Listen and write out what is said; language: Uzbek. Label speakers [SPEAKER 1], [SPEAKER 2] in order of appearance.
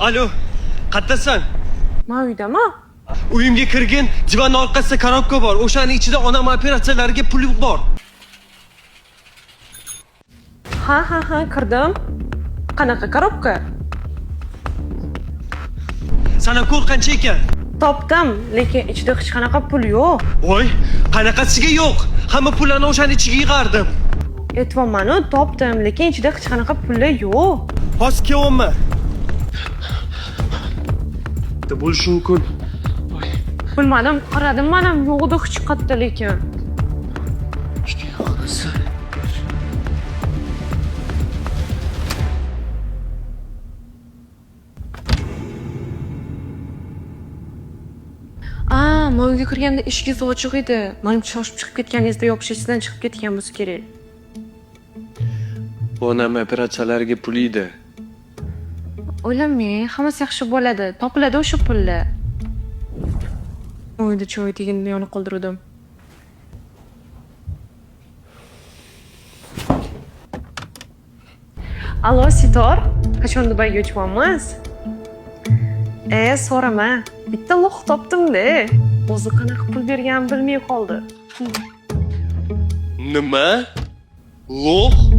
[SPEAKER 1] Alo, qayerdasan?
[SPEAKER 2] Men uydaman.
[SPEAKER 1] Uyimga kirgin, divan orqasida korobka bor. O'shaning ichida onam operatsiyalariga pul bor.
[SPEAKER 2] Ha, kirdim. Qanaqa korobka?
[SPEAKER 1] Sana kod qancha ekan?
[SPEAKER 2] Topdim, lekin ichida hech qanaqa pul yo'q.
[SPEAKER 1] Voy, qanaqasiga yo'q. Hamma pullarni o'shaning ichiga yig'ardim.
[SPEAKER 2] Aytibman-ku, topdim, lekin ichida hech qanaqa pul yo'q.
[SPEAKER 1] Hozir kelyapman. Da bo'lishi mumkin.
[SPEAKER 2] Bilmadim, qaradim, men ham yo'q edi hech qayerda lekin. Men uyga kirganda eshik ochiq edi. Menimcha shoshib chiqib ketganingizda yopishishdan chiqib ketgan bo'lsa kerak.
[SPEAKER 1] Bu onam operatsiyalariga pul edi.
[SPEAKER 2] O'ylamang, hammasi yaxshi bo'ladi. Topiladi o'sha pullar. Uyda choy deganni yonib qoldirdim. Allo, Sitor. Qachon Dubayga uchmoqmiz? So'rama. Bitta loq topdim-da. O'zi qanaqa pul berganini bilmay qoldi.
[SPEAKER 1] Nima? Lo'q?